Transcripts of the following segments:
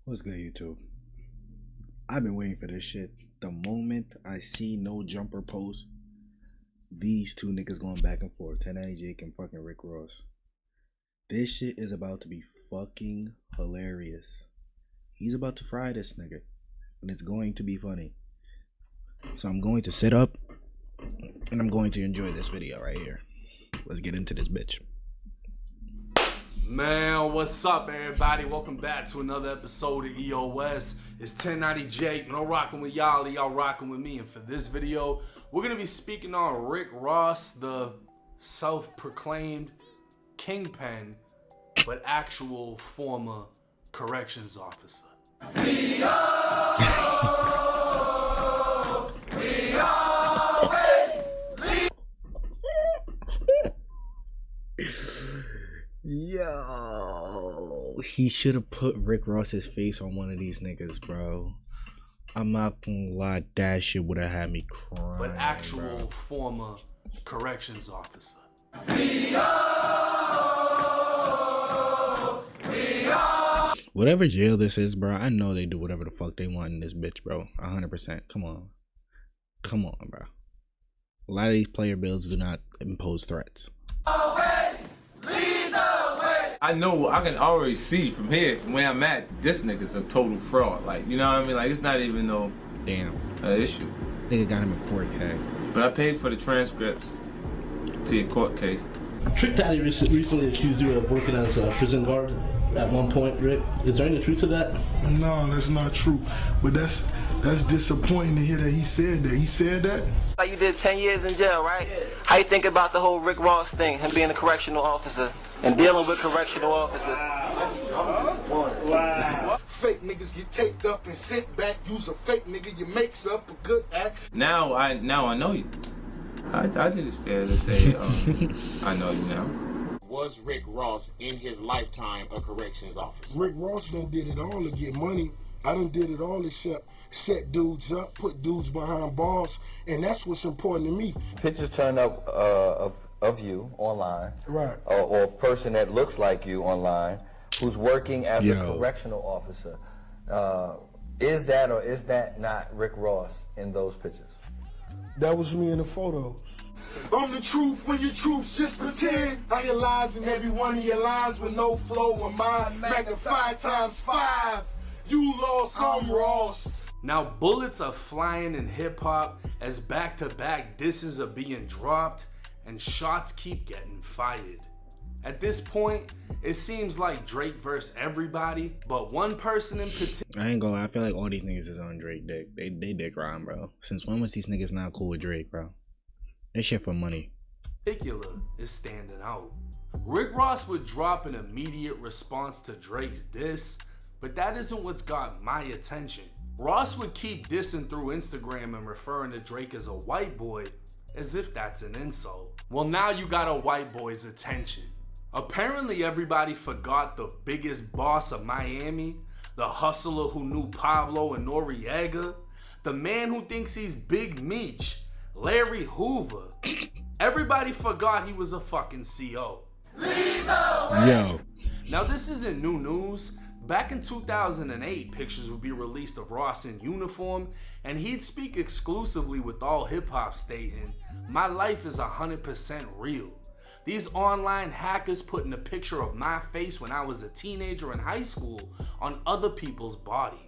What's good, YouTube? I've been waiting for this shit. The moment I see No Jumper post these two niggas going back and forth, 1090 Jake and fucking Rick Ross. This shit is about to be fucking hilarious. He's about to fry this nigga, and it's going to be funny. So I'm going to sit up, and I'm going to enjoy this video right here. Let's get into this bitch. Man, what's up, everybody? Welcome back to another episode of EOS. It's 1090 Jake, and I'm rocking with y'all rocking with me. And for this video, we're gonna be speaking on Rick Ross, the self-proclaimed kingpin, but actual former corrections officer. Yo, he should have put Rick Ross's face on one of these niggas, bro. I'm not gonna lie, that shit would have had me crying. But actual bro. former corrections officer. Whatever jail this is, bro, I know they do whatever the fuck they want in this bitch, bro. 100%. Come on, bro. A lot of these player builds do not impose threats. I know, I can already see from here, from where I'm at, this nigga's a total fraud. Like, you know what I mean? Like, it's not even no Damn. Issue. Nigga got him in 4K. But I paid for the transcripts to your court case. Trick Daddy recently accused you of working as a prison guard at one point, Rick. Is there any truth to that? No, that's not true. But that's disappointing to hear that he said that. He said that? Like you did 10 years in jail, right? How you think about the whole Rick Ross thing, him being a correctional officer and dealing with correctional officers? Wow. Fake niggas get taped up and sent back. Use a fake nigga, you makes up a good act. Now I know you. I think it's fair to say I know you now. Was Rick Ross in his lifetime a corrections officer? Rick Ross done did it all to get money. I done did it all except set dudes up, put dudes behind bars, and that's what's important to me. Pictures turn up of you online, Right. Or a person that looks like you online who's working as a correctional officer. Is that or is that not Rick Ross in those pictures? That was me in the photos. I'm the truth when your truths just pretend. I hear lies in every one of your lines with no flow or mine. Magnified times 5. You lost, I'm Ross. Now bullets are flying in hip-hop as back-to-back disses are being dropped and shots keep getting fired. At this point, it seems like Drake versus everybody, but one person in particular. I ain't gonna lie, I feel like all these niggas is on Drake dick. They dick riding, bro. Since when was these niggas not cool with Drake, bro? They shit for money. Is standing out. Rick Ross would drop an immediate response to Drake's diss, but that isn't what's got my attention. Ross would keep dissing through Instagram and referring to Drake as a white boy, as if that's an insult. Well, now you got a white boy's attention. Apparently everybody forgot the biggest boss of Miami, the hustler who knew Pablo and Noriega, the man who thinks he's Big Meech, Larry Hoover. Everybody forgot he was a fucking CO. Yo. Now this isn't new news. Back in 2008, pictures would be released of Ross in uniform, and he'd speak exclusively with all hip-hop stating, "My life is 100% real. These online hackers putting a picture of my face when I was a teenager in high school on other people's body.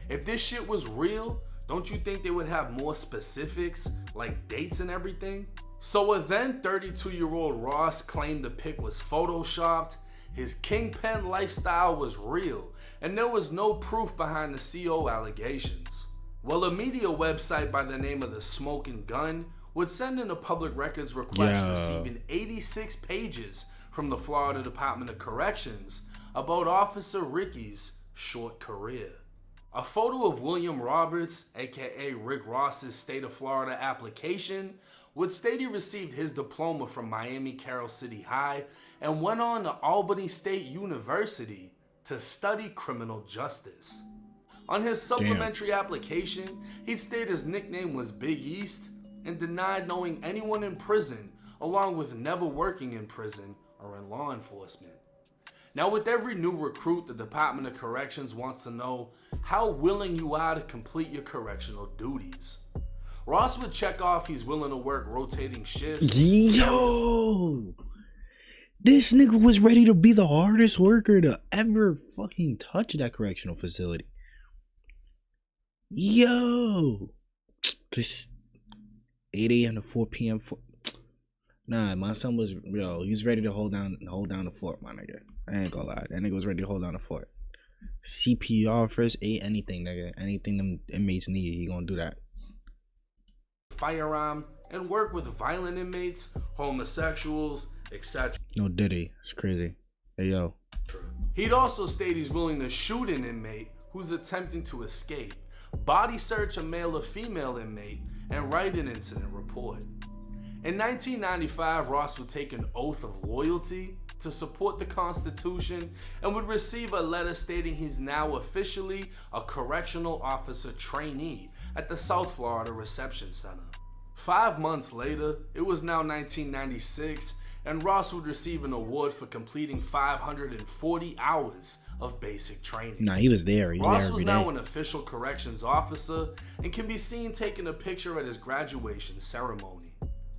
If this shit was real, don't you think they would have more specifics, like dates and everything?" So a then 32-year-old Ross claimed the pic was photoshopped, his kingpin lifestyle was real, and there was no proof behind the CO allegations. Well, a media website by the name of The Smoking Gun would send in a public records request receiving 86 pages from the Florida Department of Corrections about Officer Ricky's short career. A photo of William Roberts, aka Rick Ross's state of Florida application, would state he received his diploma from Miami Carroll City High and went on to Albany State University to study criminal justice. On his supplementary application, he'd state his nickname was Big East and denied knowing anyone in prison, along with never working in prison or in law enforcement. Now, with every new recruit, the Department of Corrections wants to know how willing you are to complete your correctional duties. Ross would check off he's willing to work rotating shifts. Yo! This nigga was ready to be the hardest worker to ever fucking touch that correctional facility. Yo! Just 8 a.m. to 4 p.m. Nah, my son was, he's ready to hold down the fort, my nigga. I ain't gonna lie. That nigga was ready to hold down the fort. CPR, first aid, anything, nigga. Anything them inmates need, he gonna do that. Firearm and work with violent inmates, homosexuals, etc. No Diddy, it's crazy. Hey yo. He'd also state he's willing to shoot an inmate who's attempting to escape, body search a male or female inmate, and write an incident report. In 1995, Ross would take an oath of loyalty to support the Constitution and would receive a letter stating he's now officially a correctional officer trainee at the South Florida Reception Center. 5 months later, it was now 1996, and Ross would receive an award for completing 540 hours of basic training. Nah, he was there. Ross was now an official corrections officer and can be seen taking a picture at his graduation ceremony.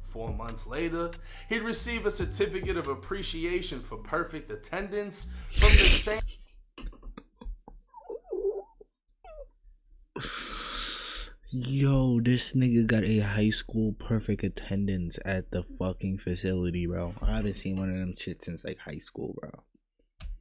4 months later, he'd receive a certificate of appreciation for perfect attendance from the same. Yo, this nigga got a high school perfect attendance at the fucking facility, bro. I haven't seen one of them shit since like high school, bro.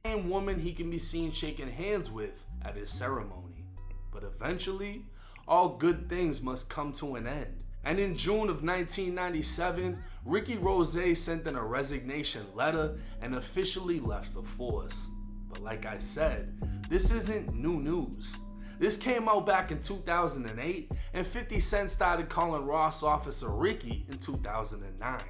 Same woman he can be seen shaking hands with at his ceremony. But eventually, all good things must come to an end. And in June of 1997, Ricky Rose sent in a resignation letter and officially left the force. But like I said, this isn't new news. This came out back in 2008, and 50 Cent started calling Ross Officer Ricky in 2009.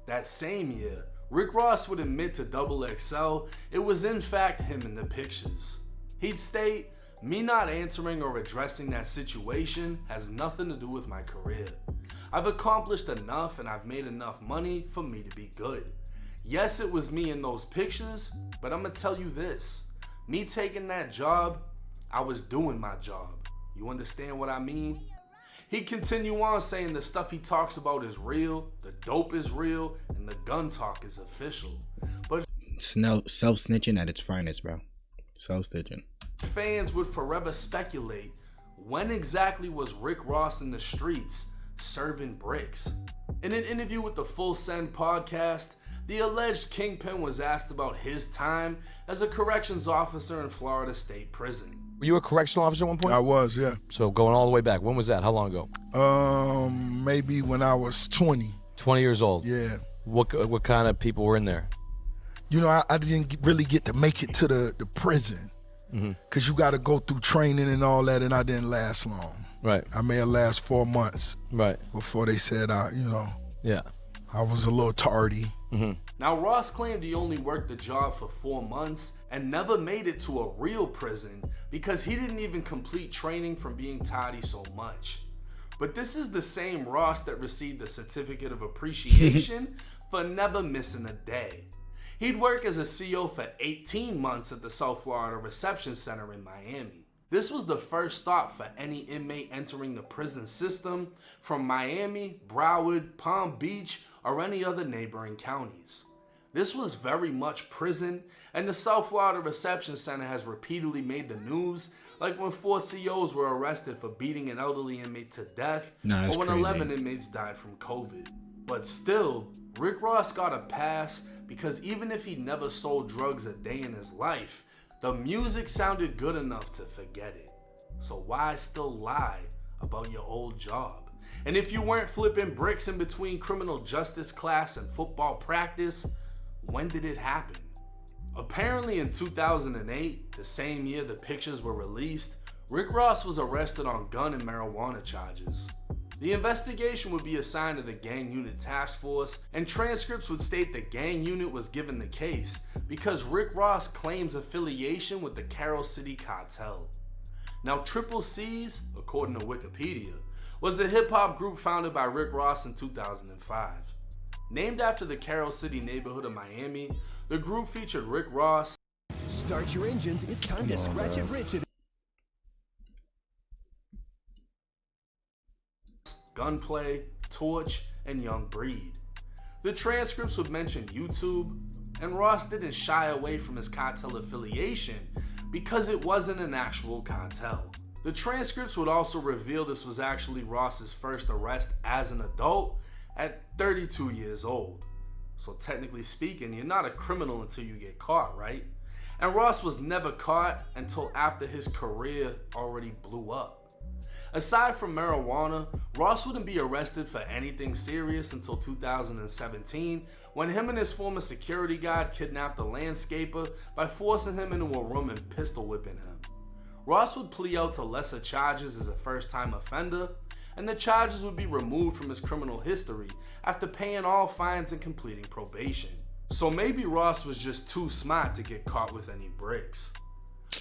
That same year, Rick Ross would admit to XXL it was in fact him in the pictures. He'd state, "Me not answering or addressing that situation has nothing to do with my career. I've accomplished enough and I've made enough money for me to be good. Yes, it was me in those pictures, but I'm gonna tell you this. Me taking that job, I was doing my job. You understand what I mean?" He'd continue on saying the stuff he talks about is real, the dope is real, and the gun talk is official. But self-snitching at its finest, bro. Self-snitching. Fans would forever speculate, when exactly was Rick Ross in the streets serving bricks? In an interview with the Full Send podcast, the alleged kingpin was asked about his time as a corrections officer in Florida State Prison. Were you a correctional officer at one point? I was, yeah. So going all the way back, when was that? How long ago? Maybe when I was 20. 20 years old? Yeah. What kind of people were in there? You know, I didn't really get to make it to the prison. Because you got to go through training and all that, and I didn't last long. Right. I may have lasted 4 months. Right. Before they said, yeah, I was a little tardy. Now, Ross claimed he only worked the job for 4 months and never made it to a real prison because he didn't even complete training from being tardy so much. But this is the same Ross that received a certificate of appreciation for never missing a day. He'd work as a CO for 18 months at the South Florida Reception Center in Miami. This was the first stop for any inmate entering the prison system from Miami, Broward, Palm Beach, or any other neighboring counties. This was very much prison, and the South Florida Reception Center has repeatedly made the news, like when 4 COs were arrested for beating an elderly inmate to death, or when crazy. 11 inmates died from COVID. But still, Rick Ross got a pass because even if he never sold drugs a day in his life, the music sounded good enough to forget it. So why still lie about your old job? And if you weren't flipping bricks in between criminal justice class and football practice, when did it happen? Apparently in 2008, the same year the pictures were released, Rick Ross was arrested on gun and marijuana charges. The investigation would be assigned to the Gang Unit Task Force, and transcripts would state the Gang Unit was given the case because Rick Ross claims affiliation with the Carol City Cartel. Now, Triple C's, according to Wikipedia, was a hip-hop group founded by Rick Ross in 2005. Named after the Carol City neighborhood of Miami, the group featured Rick Ross, Start your engines. It's time to scratch it rich. Gunplay, Torch, and Young Breed. The transcripts would mention YouTube, and Ross didn't shy away from his cartel affiliation because it wasn't an actual cartel. The transcripts would also reveal this was actually Ross's first arrest as an adult at 32 years old. So technically speaking, you're not a criminal until you get caught, right? And Ross was never caught until after his career already blew up. Aside from marijuana, Ross wouldn't be arrested for anything serious until 2017, when him and his former security guard kidnapped a landscaper by forcing him into a room and pistol whipping him. Ross would plea out to lesser charges as a first-time offender, and the charges would be removed from his criminal history after paying all fines and completing probation. So maybe Ross was just too smart to get caught with any bricks.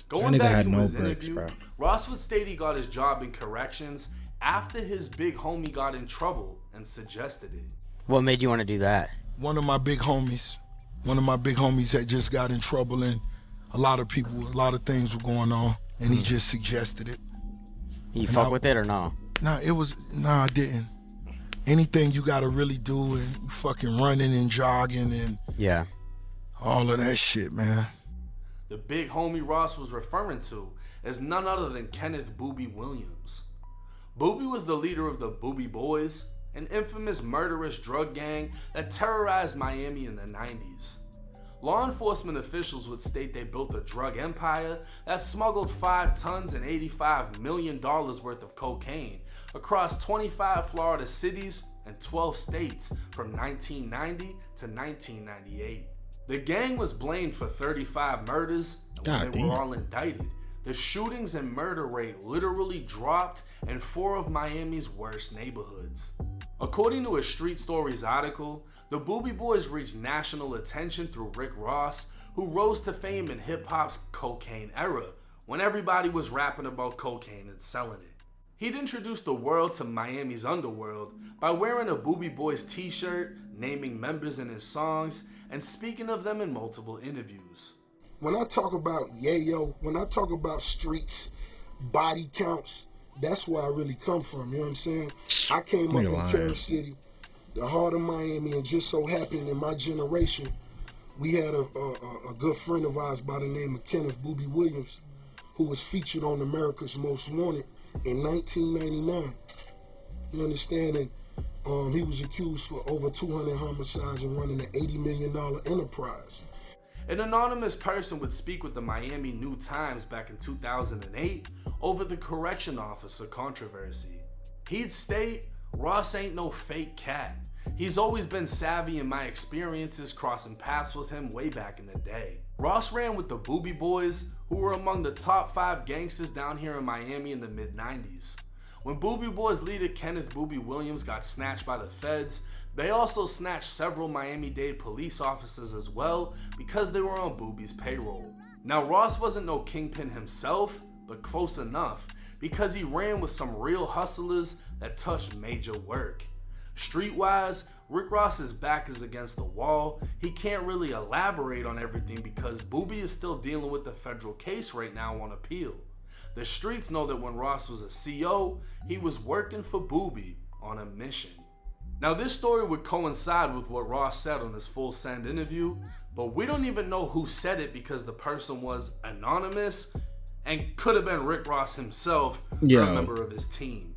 Going back to his interview, Ross would state he got his job in corrections after his big homie got in trouble and suggested it. What made you want to do that? One of my big homies had just got in trouble, and a lot of things were going on, and he just suggested it. You fuck with it or no? I didn't. Anything you gotta really do, and you fucking running and jogging and all of that shit, man. The big homie Ross was referring to is none other than Kenneth Boobie Williams. Boobie was the leader of the Boobie Boys, an infamous murderous drug gang that terrorized Miami in the 90s. Law enforcement officials would state they built a drug empire that smuggled 5 tons and $85 million worth of cocaine across 25 Florida cities and 12 states from 1990 to 1998. The gang was blamed for 35 murders, and when they were all indicted, the shootings and murder rate literally dropped in 4 of Miami's worst neighborhoods. According to a Street Stories article, the Boobie Boys reached national attention through Rick Ross, who rose to fame in hip-hop's cocaine era, when everybody was rapping about cocaine and selling it. He'd introduced the world to Miami's underworld by wearing a Boobie Boys t-shirt, naming members in his songs, and speaking of them in multiple interviews. When I talk about yayo, when I talk about streets, body counts, that's where I really come from, you know what I'm saying? I came up in Carol City, the heart of Miami, and just so happened in my generation, we had a good friend of ours by the name of Kenneth Boobie Williams, who was featured on America's Most Wanted in 1999. You understand? And he was accused for over 200 homicides and running an $80 million enterprise. An anonymous person would speak with the Miami New Times back in 2008 over the correction officer controversy. He'd state, "Ross ain't no fake cat. He's always been savvy in my experiences crossing paths with him way back in the day." Ross ran with the Boobie Boys, who were among the top 5 gangsters down here in Miami in the mid-90s. When Boobie Boys leader Kenneth Boobie Williams got snatched by the feds, they also snatched several Miami-Dade police officers as well because they were on Boobie's payroll. Now Ross wasn't no kingpin himself, but close enough because he ran with some real hustlers that touched major work. Streetwise, Rick Ross's back is against the wall. He can't really elaborate on everything because Boobie is still dealing with the federal case right now on appeal. The streets know that when Ross was a CO, he was working for Boobie on a mission. Now this story would coincide with what Ross said on his Full Send interview, but we don't even know who said it because the person was anonymous and could have been Rick Ross himself or a member of his team.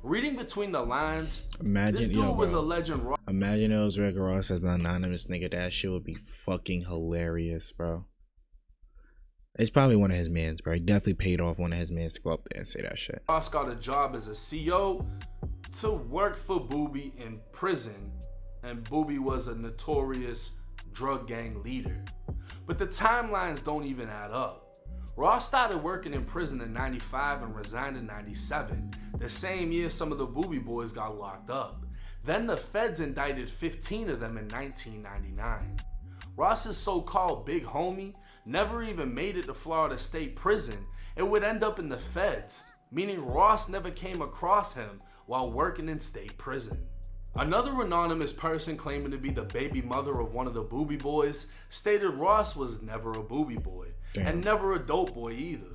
Reading between the lines, this dude was a legend. Imagine it was Rick Ross as an anonymous nigga. That shit would be fucking hilarious, bro. It's probably one of his mans, bro. He definitely paid off one of his mans to go up there and say that shit. Ross got a job as a CO to work for Boobie in prison, and Boobie was a notorious drug gang leader. But the timelines don't even add up. Ross started working in prison in 95 and resigned in 97, the same year some of the Boobie Boys got locked up. Then the feds indicted 15 of them in 1999. Ross's so-called big homie never even made it to Florida State Prison. It would end up in the feds, meaning Ross never came across him while working in state prison. Another anonymous person claiming to be the baby mother of one of the Boobie Boys stated Ross was never a Boobie Boy and never a dope boy either.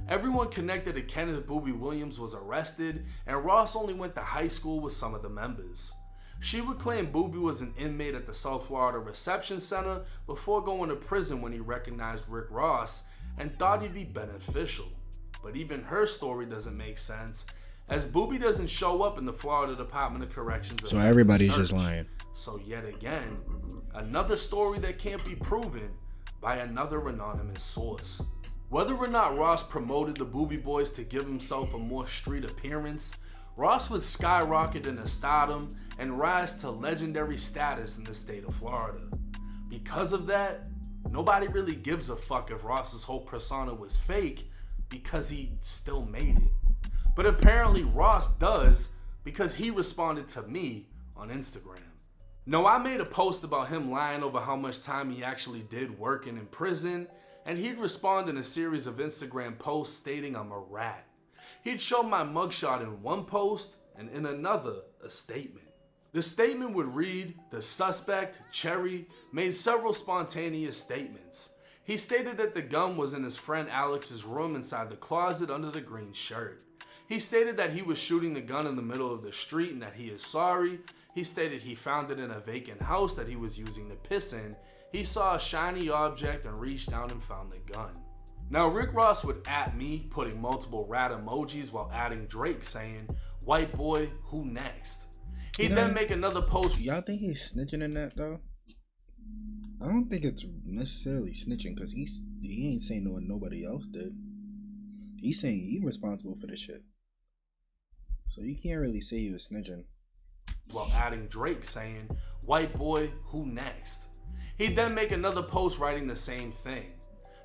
Everyone connected to Kenneth Boobie Williams was arrested, and Ross only went to high school with some of the members. She would claim Boobie was an inmate at the South Florida Reception Center before going to prison when he recognized Rick Ross and thought he'd be beneficial. But even her story doesn't make sense, as Boobie doesn't show up in the Florida Department of Corrections. So everybody's just lying. So yet again, another story that can't be proven by another anonymous source. Whether or not Ross promoted the Boobie Boys to give himself a more street appearance, Ross would skyrocket into stardom and rise to legendary status in the state of Florida. Because of that, nobody really gives a fuck if Ross's whole persona was fake because he still made it. But apparently Ross does because he responded to me on Instagram. Now, I made a post about him lying over how much time he actually did working in prison, and he'd respond in a series of Instagram posts stating I'm a rat. He'd show my mugshot in one post and in another a statement. The statement would read, the suspect, Cherry, made several spontaneous statements. He stated that the gun was in his friend Alex's room inside the closet under the green shirt. He stated that he was shooting the gun in the middle of the street and that he is sorry. He stated he found it in a vacant house that he was using to piss in. He saw a shiny object and reached down and found the gun. Now, Rick Ross would at me, putting multiple rat emojis while adding Drake saying, "White boy, who next?" He'd then make another post. Y'all think he's snitching in that though? I don't think it's necessarily snitching because he ain't saying what nobody else did. He's saying he's responsible for the shit. So you can't really say he was snitching. While adding Drake saying, "White boy, who next?" He'd then make another post writing the same thing.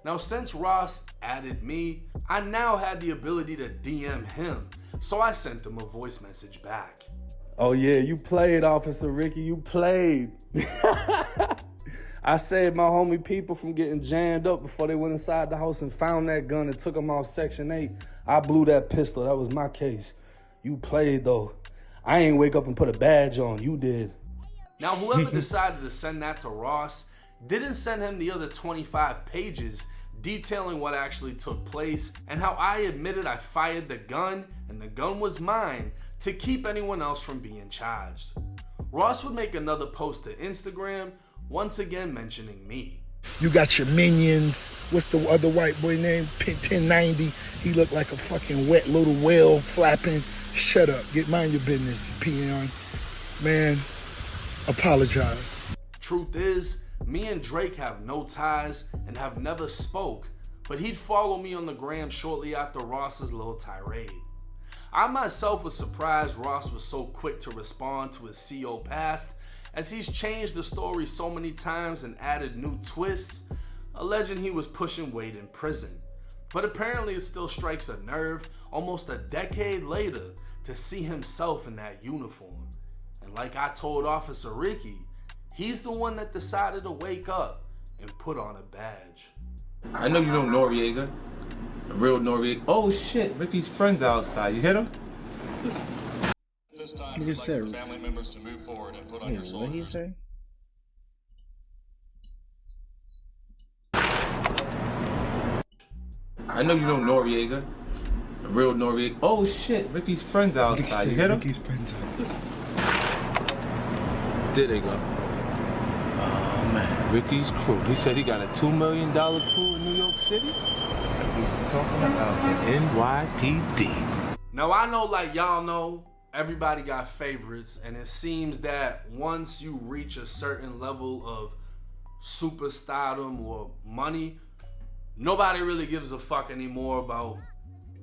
Now, since Ross added me, I now had the ability to DM him, so I sent him a voice message back. "Oh yeah, you played, Officer Ricky, you played. I saved my homie people from getting jammed up before they went inside the house and found that gun and took them off Section 8. I blew that pistol, that was my case. You played though. I ain't wake up and put a badge on, you did." Now, whoever decided to send that to Ross didn't send him the other 25 pages detailing what actually took place and how I admitted I fired the gun and the gun was mine to keep anyone else from being charged. Ross would make another post to Instagram, once again mentioning me. You got your minions. What's the other white boy name? 1090. He looked like a fucking wet little whale flapping. Shut up. Mind your business, peon. Man, apologize. Truth is, me and Drake have no ties and have never spoke, but he'd follow me on the gram shortly after Ross's little tirade. I myself was surprised Ross was so quick to respond to his CO past, as he's changed the story so many times and added new twists, alleging he was pushing weight in prison. But apparently it still strikes a nerve almost a decade later to see himself in that uniform. And like I told Officer Ricky, he's the one that decided to wake up and put on a badge. I know you know Noriega. The real Noriega. Oh shit, Ricky's friends outside. You hit him? This time, we'd like for family members to move forward and put on your soldiers. What did he say? I know you know Noriega. The real Noriega. Oh shit, Ricky's friends outside. You hit him? Ricky's friends outside. There they go. Oh man, Ricky's crew. He said he got a $2 million crew in New York City. He was talking about the NYPD. Now I know, like y'all know, everybody got favorites, and it seems that once you reach a certain level of superstardom or money, nobody really gives a fuck anymore about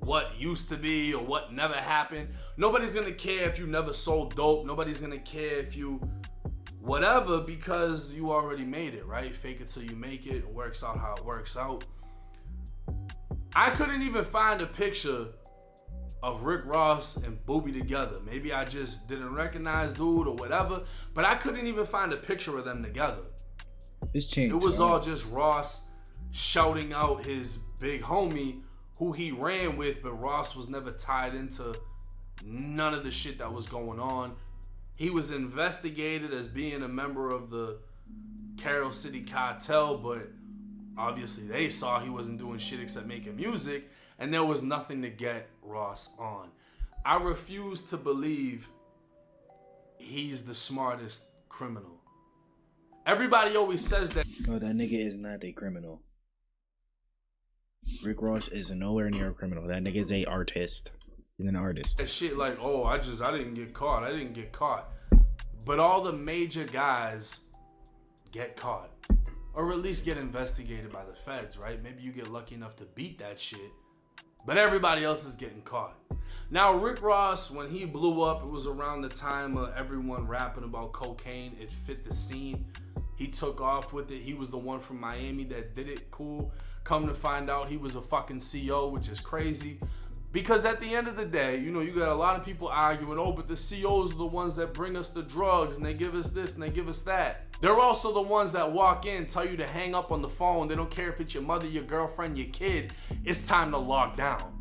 what used to be or what never happened. Nobody's gonna care if you never sold dope. Nobody's gonna care if you whatever, because you already made it, right? Fake it till you make it. It works out how it works out. I couldn't even find a picture of Rick Ross and Boobie together. Maybe I just didn't recognize dude or whatever, but I couldn't even find a picture of them together. It's changed. It was all just Ross shouting out his big homie who he ran with, but Ross was never tied into none of the shit that was going on. He was investigated as being a member of the Carol City Cartel, but obviously they saw he wasn't doing shit except making music, and there was nothing to get Ross on. I refuse to believe he's the smartest criminal. Everybody always says that. No, that nigga is not a criminal. Rick Ross is nowhere near a criminal. That nigga is a artist. He's an artist. That shit like, oh, I didn't get caught. I didn't get caught. But all the major guys get caught. Or at least get investigated by the feds, right? Maybe you get lucky enough to beat that shit. But everybody else is getting caught. Now, Rick Ross, when he blew up, it was around the time of everyone rapping about cocaine. It fit the scene. He took off with it. He was the one from Miami that did it. Cool. Come to find out, he was a fucking CO, which is crazy. Because at the end of the day, you know, you got a lot of people arguing, oh, but the COs are the ones that bring us the drugs, and they give us this, and they give us that. They're also the ones that walk in, tell you to hang up on the phone. They don't care if it's your mother, your girlfriend, your kid. It's time to lock down.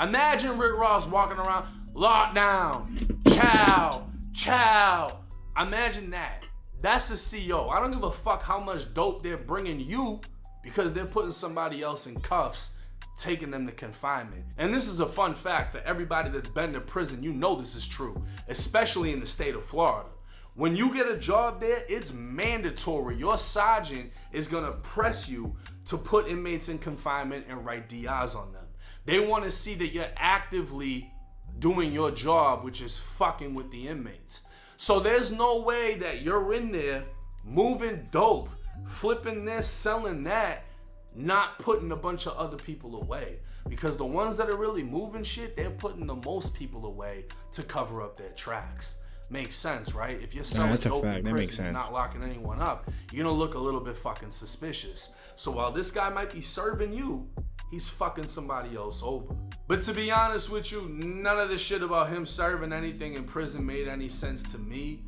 Imagine Rick Ross walking around, lock down, chow, chow. Imagine that. That's a CO. I don't give a fuck how much dope they're bringing you because they're putting somebody else in cuffs, taking them to confinement. And this is a fun fact for everybody that's been to prison. You know this is true, especially in the state of Florida. When you get a job there, it's mandatory. Your sergeant is gonna press you to put inmates in confinement and write DIs on them. They wanna see that you're actively doing your job, which is fucking with the inmates. So there's no way that you're in there moving dope, flipping this, selling that, not putting a bunch of other people away. Because the ones that are really moving shit, they're putting the most people away to cover up their tracks. Makes sense, right? If you're selling dope in prison and not locking anyone up, you're gonna look a little bit fucking suspicious. So while this guy might be serving you, he's fucking somebody else over. But to be honest with you, none of the shit about him serving anything in prison made any sense to me,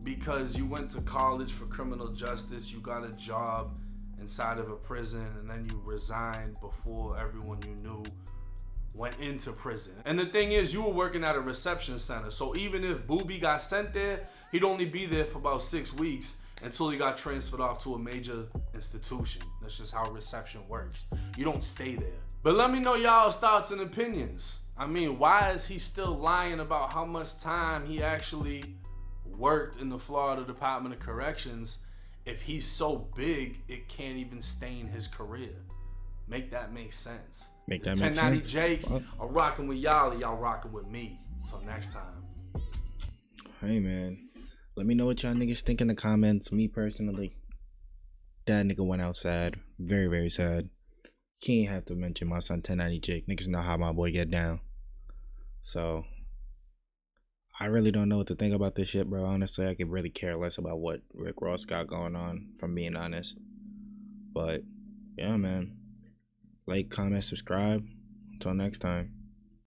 because you went to college for criminal justice, you got a job inside of a prison, and then you resigned before everyone you knew went into prison. And the thing is, you were working at a reception center, so even if Booby got sent there, he'd only be there for about 6 weeks until he got transferred off to a major institution. That's just how reception works. You don't stay there. But let me know y'all's thoughts and opinions. I mean, why is he still lying about how much time he actually worked in the Florida Department of Corrections if he's so big it can't even stain his career? Make that make sense. Make that it's make 1090 sense. Jake. I'm rocking with y'all, and y'all rocking with me. Until next time. Hey man, let me know what y'all niggas think in the comments. Me personally, that nigga went out sad. Very, very sad. Can't have to mention my son 1090 Jake. Niggas know how my boy get down. So I really don't know what to think about this shit, bro. Honestly, I could really care less about what Rick Ross got going on, from being honest. But yeah, man. Like, comment, subscribe. Until next time.